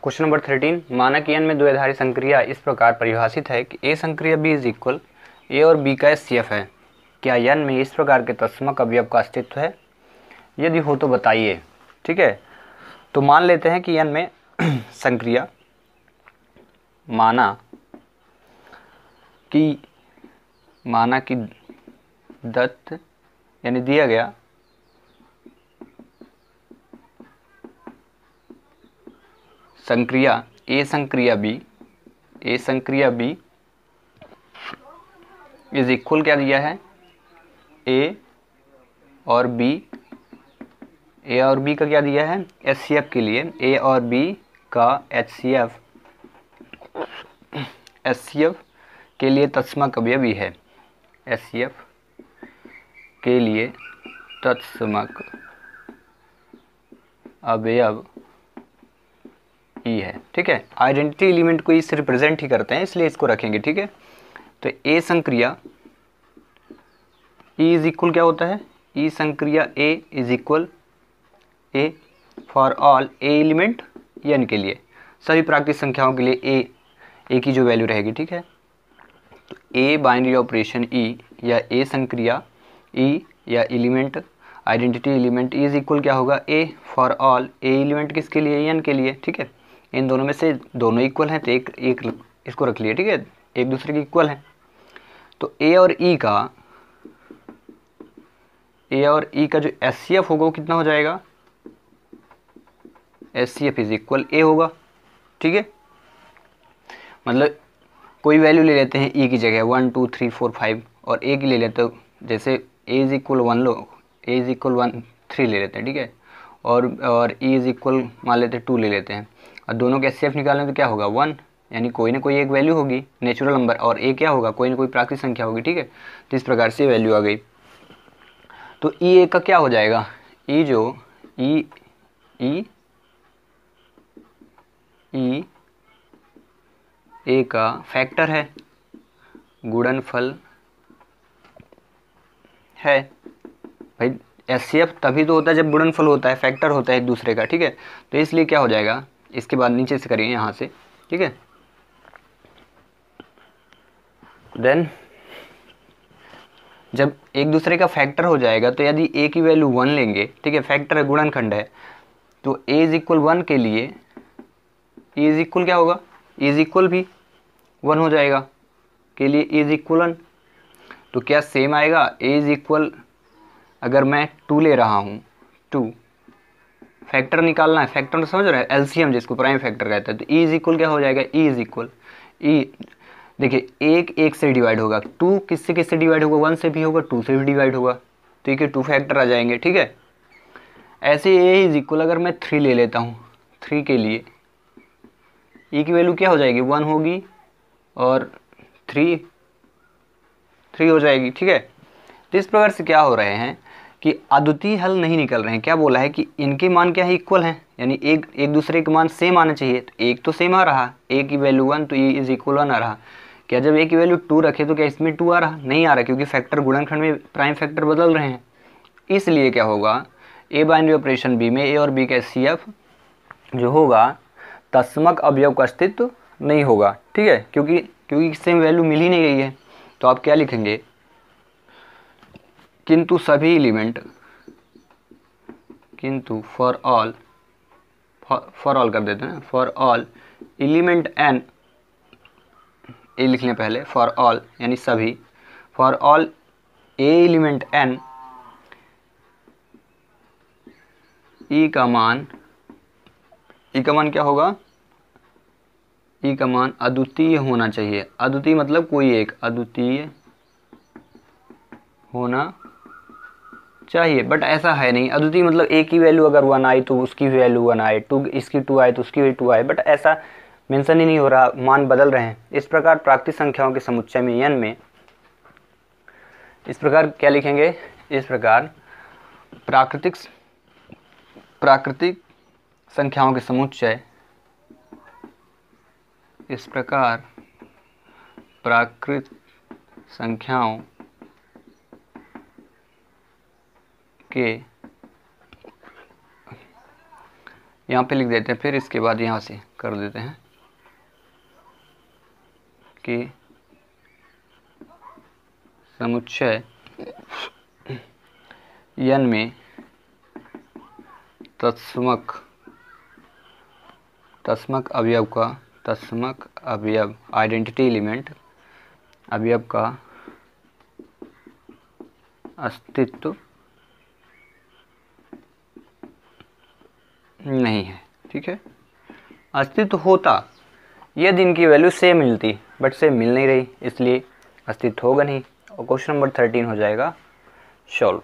Question number 13, मानक n में द्वैधारी संक्रिया इस प्रकार परिभाषित है कि ए संक्रिया बी इज इक्वल ए और बी का एचसीएफ है। क्या n में इस प्रकार के तत्समक अवयव का अस्तित्व है? यदि हो तो बताइए। ठीक है, तो मान लेते हैं कि n में संक्रिया माना कि दत्त यानी दिया गया संक्रिया ए संक्रिया बी इज इक्वल क्या दिया है, ए और बी का क्या दिया है, एचसीएफ के लिए ए और बी का एचसीएफ के लिए तत्समक अवयव ई है। एचसीएफ के लिए तत्समक अवयव ई है। ठीक है, आइडेंटिटी एलिमेंट को इससे रिप्रेजेंट ही करते हैं, इसलिए इसको रखेंगे। ठीक है, तो ए संक्रिया ई इज इक्वल क्या होता है, ई संक्रिया A is equal A for all A element N के लिए, सभी प्राकृतिक संख्याओं के लिए ए की जो वैल्यू रहेगी। ठीक है, तो ए बाइनरी ऑपरेशन ई या ए संक्रिया ई या element identity element is equal क्या होगा, ए फॉर ऑल ए एलिमेंट किसके लिए, एन के लिए। ठीक है, इन दोनों में से दोनों इक्वल हैं तो एक इसको रख लिए। ठीक है, एक दूसरे के इक्वल हैं, तो ए और ई का जो एचसीएफ होगा वो कितना हो जाएगा, एचसीएफ इज इक्वल ए होगा। ठीक है, मतलब कोई वैल्यू ले लेते हैं ई की जगह 1 2 3 4 5 और ए की ले लेते हो, जैसे ए इज इक्वल 1 लो, ए इज इक्वल 1 3 ले लेते हैं। ठीक है, और ई इज इक्वल मान लेते हैं 2 ले लेते हैं, और दोनों के एचसीएफ निकालें तो क्या होगा 1, यानी कोई ना कोई एक वैल्यू होगी नेचुरल नंबर, और ए क्या होगा, कोई ना कोई प्राकृतिक संख्या होगी। ठीक है, तो इस प्रकार से वैल्यू आ गई। तो ई ए का क्या हो जाएगा, ई जो ई ए का फैक्टर है, गुणनफल है। भाई एचसीएफ तभी तो होता है जब गुणनफल होता है, फैक्टर होता है एक दूसरे का। ठीक है, तो इसलिए क्या हो जाएगा, इसके बाद नीचे से करिए यहाँ से। ठीक है, देन जब एक दूसरे का फैक्टर हो जाएगा तो यदि ए की वैल्यू 1 लेंगे, ठीक है, फैक्टर है, गुणनखंड है, तो ए इज इक्वल 1 के लिए ए इज इक्वल क्या होगा, ए इज इक्वल भी 1 हो जाएगा के लिए ए इज इक्वल 1। तो क्या सेम आएगा, ए इज इक्वल अगर मैं 2 ले रहा हूँ, 2 फैक्टर निकालना है, फैक्टर समझ रहे हैं, एलसीएम जिसको प्राइम फैक्टर कहते हैं, तो ई इज इक्वल क्या हो जाएगा, ई इज इक्वल देखिए एक से डिवाइड होगा, 2 किससे डिवाइड होगा, 1 से भी होगा, 2 से भी डिवाइड होगा, तो ये 2 फैक्टर आ जाएंगे। ठीक है, ऐसे ए इज इक्वल अगर मैं 3 ले लेता हूँ, 3 के लिए ई की वैल्यू क्या हो जाएगी, 1 होगी और 3 हो जाएगी। ठीक है, तो इस प्रकार से क्या हो रहे हैं कि अद्वितीय हल नहीं निकल रहे हैं। क्या बोला है कि इनके मान क्या है, इक्वल हैं, यानी एक दूसरे के मान सेम आना चाहिए। तो एक तो सेम आ रहा, ए की वैल्यू 1 तो ई इज इक्वल 1 आ रहा। क्या जब ए की वैल्यू 2 रखे तो क्या इसमें 2 आ रहा, नहीं आ रहा, क्योंकि फैक्टर गुणनखंड में प्राइम फैक्टर बदल रहे हैं। इसलिए क्या होगा, ए बाइनरी ऑपरेशन बी में ए और बी का एचसीएफ जो होगा तत्समक अवयव का अस्तित्व नहीं होगा। ठीक है, क्योंकि सेम वैल्यू मिल ही नहीं गई है। तो आप क्या लिखेंगे, किंतु सभी एलिमेंट, किंतु फॉर ऑल कर देते हैं, for all element N, A लिख लें पहले, फॉर ऑल यानी सभी, for all A element N, E का मान क्या होगा, ई का मान अद्वितीय होना चाहिए। अद्वितीय मतलब कोई एक, अद्वितीय होना चाहिए, बट ऐसा है नहीं। अद्वितीय मतलब ए की वैल्यू अगर 1 आई तो उसकी वैल्यू 1 आए, 2 इसकी 2 आए तो उसकी भी 2 आए, बट ऐसा मेंशन ही नहीं हो रहा, मान बदल रहे हैं। इस प्रकार प्राकृतिक संख्याओं के समुच्चय में एन में इस प्रकार क्या लिखेंगे, इस प्रकार प्राकृतिक संख्याओं के समुच्चय, इस प्रकार प्राकृतिक संख्याओं के यहाँ पे लिख देते हैं, फिर इसके बाद यहाँ से कर देते हैं कि समुच्चय n में तत्समक अवयव आइडेंटिटी एलिमेंट अवयव का अस्तित्व नहीं है। ठीक है, अस्तित्व होता यदि इनकी वैल्यू सेम मिलती, बट सेम मिल नहीं रही, इसलिए अस्तित्व होगा नहीं, और क्वेश्चन नंबर 13 हो जाएगा सॉल्व।